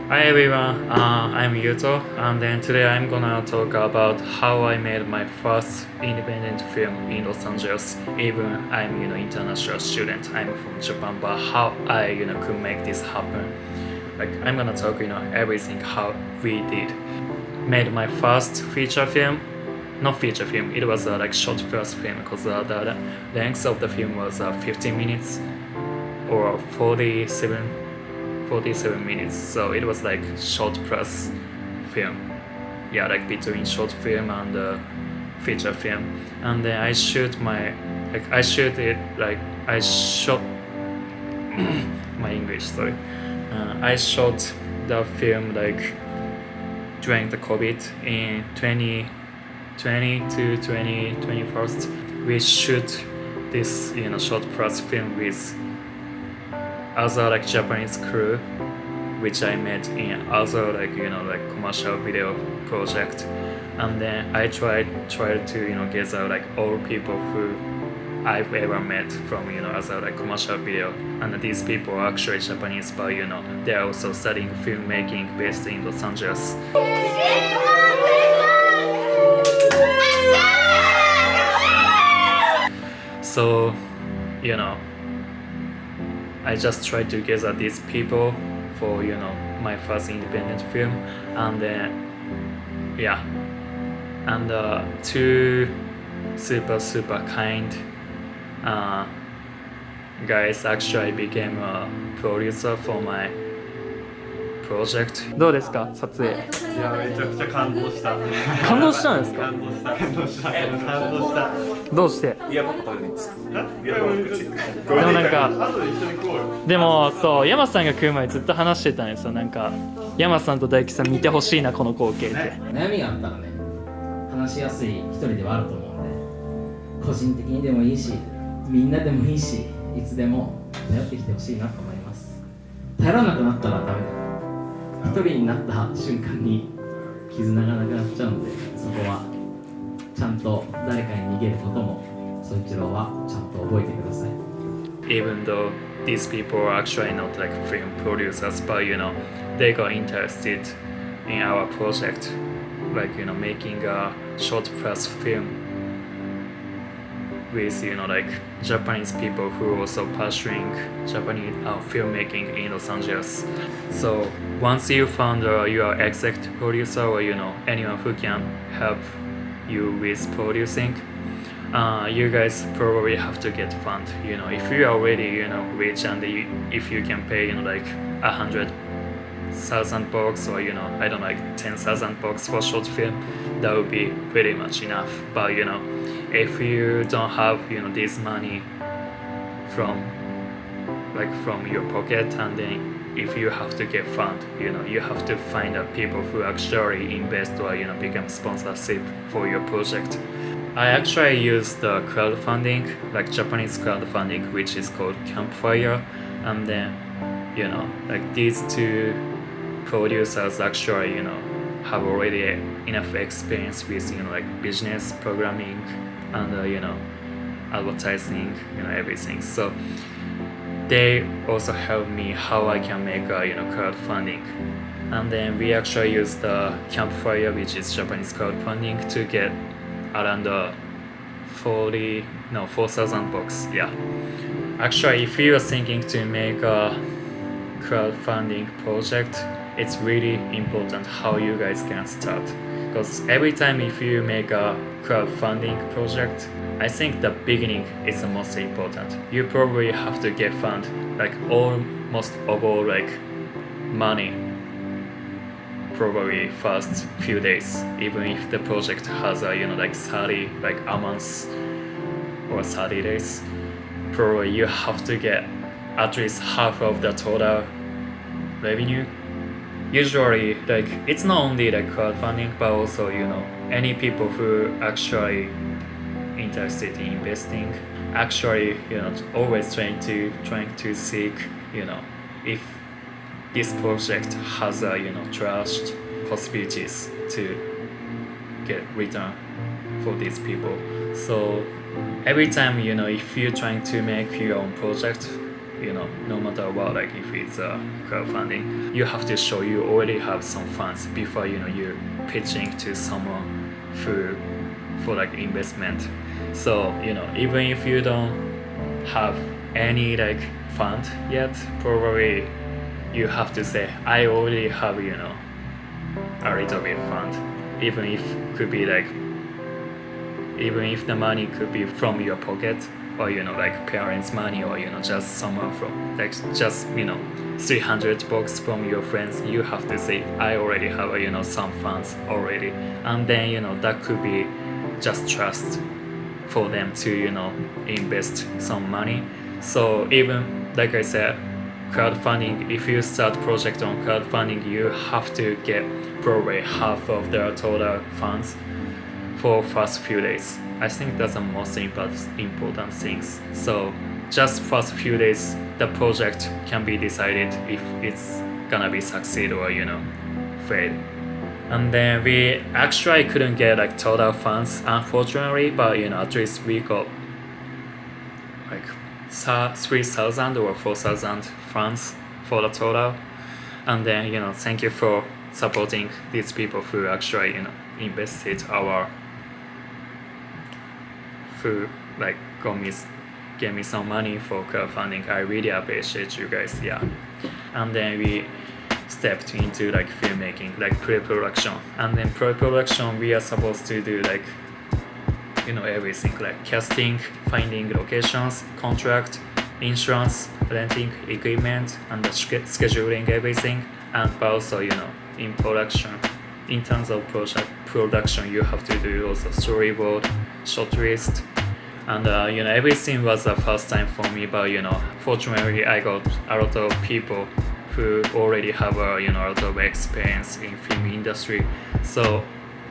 Hi everyone, I'm Yuto, and then today I'm gonna talk about how I made my first independent film in Los Angeles. Even I'm international student, I'm from Japan, but how I could make this happen. Like I'm gonna talk everything how we did. Made my first feature film, not feature film. It was like short first film because the length of the film was 15 minutes or 47 minutes, so it was like short plus film, yeah, like between short film and feature film. And then I shot my English, sorry. I shot the film like during the COVID in 2020 to 2021. We shoot this short plus film with other like Japanese crew, which I met in other like commercial video project, and then I tried to gather like all people who I've ever met from other like commercial video, and these people are actually Japanese, but they're also studying filmmaking based in Los Angeles. So I just tried to gather these people for my first independent film, and then and two super kind guys actually became a producer for my project. どうですか、撮影。いや、めちゃくちゃ感動した。感動したんですか。感動した。どうして。いや、僕食べないんですか。でもなんか、でもそう山さんが来る前ずっと話してたんですよ。なんか山さんと大樹さん見てほしいなこの光景って。悩みがあったらね、話しやすい一人ではあると思うんで、個人的にでもいいし、みんなでもいいし、いつでも頼ってきてほしいなと思います。頼らなくなったらダメだよ。一人になった瞬間に絆がなくなっちゃうんで、そこはちゃんと誰かに逃げることもそいつらはちゃんと覚えてください。 Even though these people are actually not like film producers, but they got interested in our project, like making a short press film with like Japanese people who are also pursuing Japanese filmmaking in Los Angeles. So once you found your executive producer or anyone who can help you with producing, you guys probably have to get fund. If you are already rich and if you can pay like $100,000 or I don't know, like $10,000 for short film, that would be pretty much enough. But if you don't have this money from your pocket, and then if you have to get fund, you have to find people who actually invest or become sponsorship for your project. I actually use the crowdfunding, like Japanese crowdfunding, which is called Campfire, and then like these two producers actually have already enough experience with like business programming and advertising, everything. So they also help me how I can make crowdfunding, and then we actually use the Campfire, which is Japanese crowdfunding, to get around $4,000. Yeah, actually, if you are thinking to make a crowdfunding project, it's really important how you guys can start, because every time if you make a crowdfunding project, I think the beginning is the most important. You probably have to get fund like almost all like money probably first few days, even if the project has like 30 like a month or 30 days, probably you have to get at least half of the total revenue. Usually like it's not only like crowdfunding, but also any people who actually interested in investing actually always trying to seek if this project has trust possibilities to get return for these people. So every time if you're trying to make your own project, no matter what, like if it's crowdfunding, you have to show you already have some funds before you're pitching to someone for like investment. So even if you don't have any like fund yet, probably you have to say I already have a little bit fund, even if could be like, even if the money could be from your pocket or like parents' money, or just someone from like just 300 bucks from your friends, you have to say I already have some funds already, and then that could be just trust for them to invest some money. So even like I said, crowdfunding, if you start project on crowdfunding, you have to get probably half of the total funds for first few days. I think that's the most important things. So just first few days, the project can be decided if it's gonna be succeed or fail. And then we actually couldn't get like total funds, unfortunately, but at least we got like 3,000 or 4,000 funds for the total. And then thank you for supporting these people who actually invested who like gave me some money for crowdfunding. I really appreciate you guys. Yeah. And then we stepped into like filmmaking, like pre-production. And then pre-production, we are supposed to do like everything, like casting, finding locations, contract, insurance, renting equipment, and scheduling everything. And also in production, in terms of production, you have to do also storyboard, shot list, and everything was the first time for me. But fortunately, I got a lot of people who already have a lot of experience in film industry. So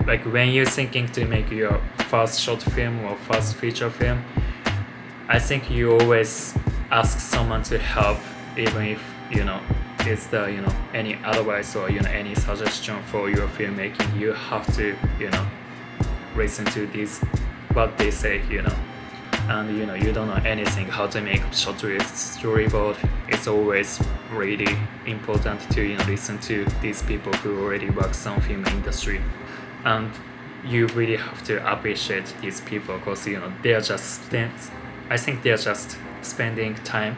like when you're thinking to make your first short film or first feature film, I think you always ask someone to help, even if it's the any advice or any suggestion for your filmmaking. You have to listen to this what they say, and you don't know anything how to make short list, storyboard. It's always really important to listen to these people who already work on film industry, and you really have to appreciate these people because they're just I think they're just spending time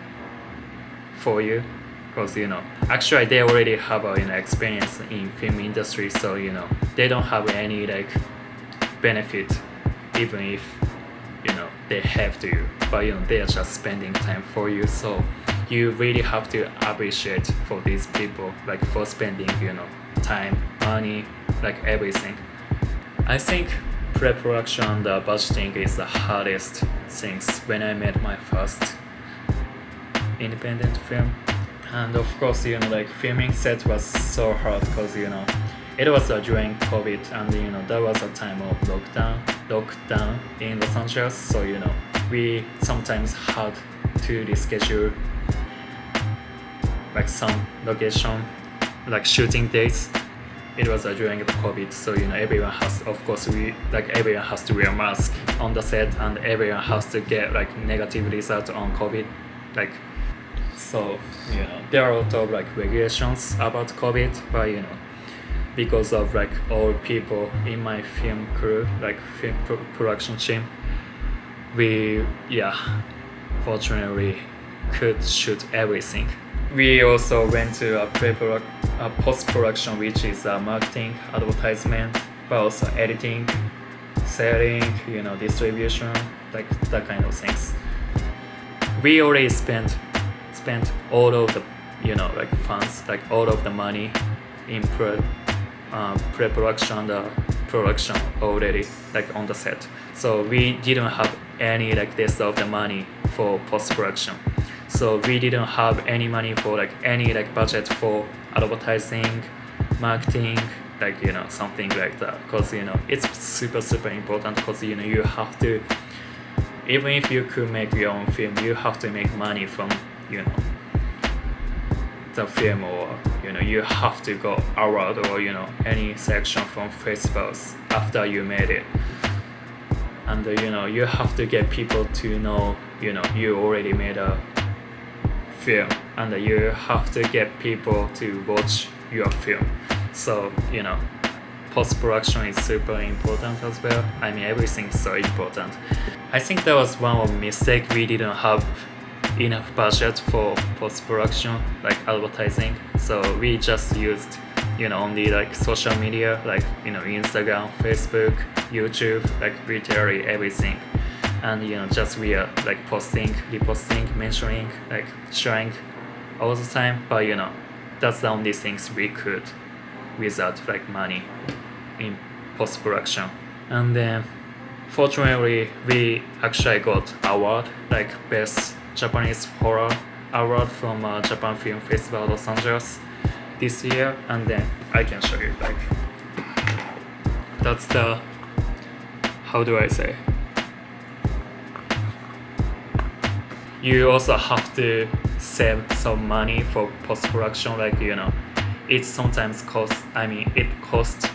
for you, because actually they already have experience in film industry, so they don't have any like benefit, even if they have to, but they are just spending time for you. So you really have to appreciate for these people, like for spending time, money, like everything. I think pre-production and budgeting is the hardest things when I made my first independent film. And of course like filming set was so hard because it was during COVID, and that was a time of lockdown in Los Angeles. So we sometimes had to reschedule like some location, like shooting dates. It was during the COVID, so everyone has, of course, everyone has to wear mask on the set, and everyone has to get like negative result on COVID, like. So there are a lot of like regulations about COVID, but because of like all people in my film crew, like film production team, we fortunately could shoot everything. We also went to a post-production, which is marketing, advertisement, but also editing, selling, distribution, like that kind of things. We already spent all of the like funds, like all of the money in pre-production, the production already, like on the set. So we didn't have any like this of the money for post-production. So we didn't have any money for like any like budget for advertising, marketing, like something like that. Because it's super important, because you have to, even if you could make your own film, you have to make money from the film, or you have to go award or any selection from festivals after you made it, and you have to get people to know you already made a film, and you have to get people to watch your film. So post-production is super important as well. I mean, everything is so important. I think that was one of the mistake. We didn't have enough budget for post-production, like advertising. So we just used, only like social media, like Instagram, Facebook, YouTube, like literally everything. And just we are like posting, reposting, mentioning, like sharing all the time. But that's the only things we could without like money in post-production. And then fortunately we actually got award, like best Japanese horror award from Japan Film Festival Los Angeles this year. And then I can show you, like that's the, how do I say, you also have to save some money for post-production, like it sometimes costs, it costs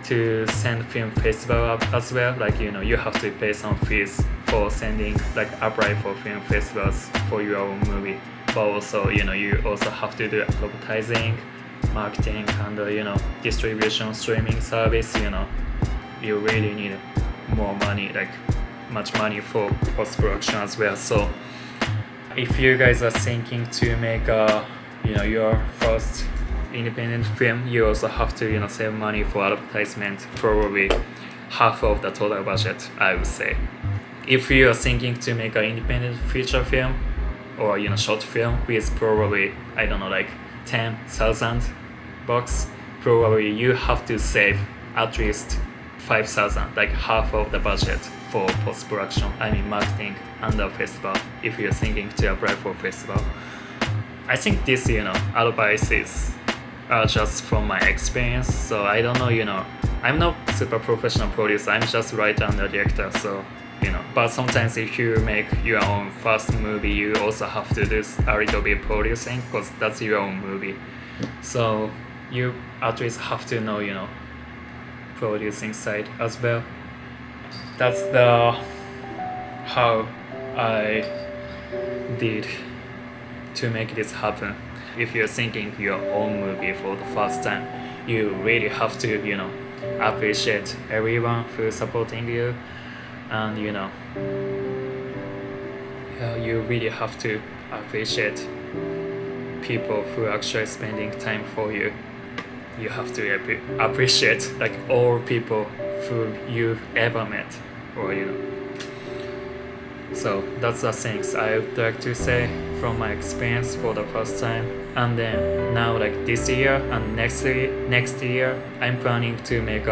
to send film festival as well, like you have to pay some fees for sending, like apply for film festivals for your own movie. But also you also have to do advertising, marketing, and distribution, streaming service. You really need more money, like much money for post-production as well. So if you guys are thinking to make your first independent film, you also have to save money for advertisement, probably half of the total budget, I would say. If you are thinking to make an independent feature film or short film with probably, I don't know, like 10,000 bucks, probably you have to save at least 5,000, like half of the budget for post-production, marketing and the festival, if you're thinking to apply for festival. I think this advices are just from my experience, so I don't know, I'm not super professional producer, I'm just writer and director, so but sometimes if you make your own first movie, you also have to do a little bit producing, because that's your own movie. So you at least have to know producing side as well. That's the how I did to make this happen. If you're thinking your own movie for the first time, you really have to appreciate everyone who's supporting you, and you really have to appreciate people who are actually spending time for you. You have to appreciate like all people who you've ever met, or So that's the things I would like to say from my experience for the first time. And then now, like this year and next year, I'm planning to make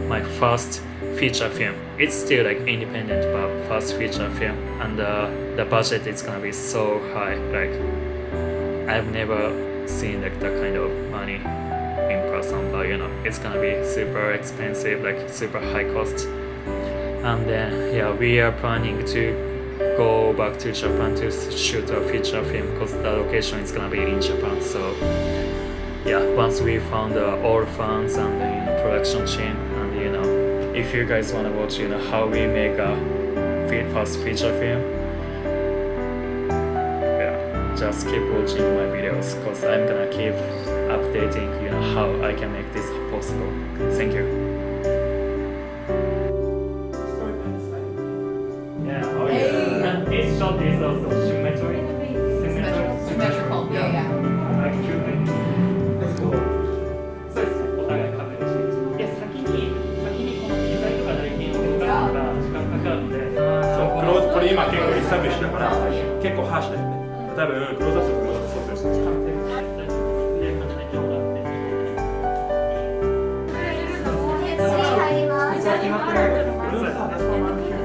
my first feature film. It's still like independent, but first feature film, and the budget is gonna be so high. Like I've never seen like that kind of money in person, but it's gonna be super expensive, like super high cost. And then we are planning to go back to Japan to shoot a feature film, because the location is gonna be in Japan. So once we found all funds and the production team, and if you guys wanna watch how we make a first feature film, just keep watching my videos, because I'm gonna keep updating how I can make this possible. Thank you. This shot is also symmetrical. Symmetrical, yeah. Like Cuban. Let's go. そうです。お互い確認して。いや、先にこの機材とか台金を動かすのが時間かかるんで。そう、これ今結構リスタブリッシュだから、結構ハーシュだよね。多分クローズアップクローズアップそうです。入ります。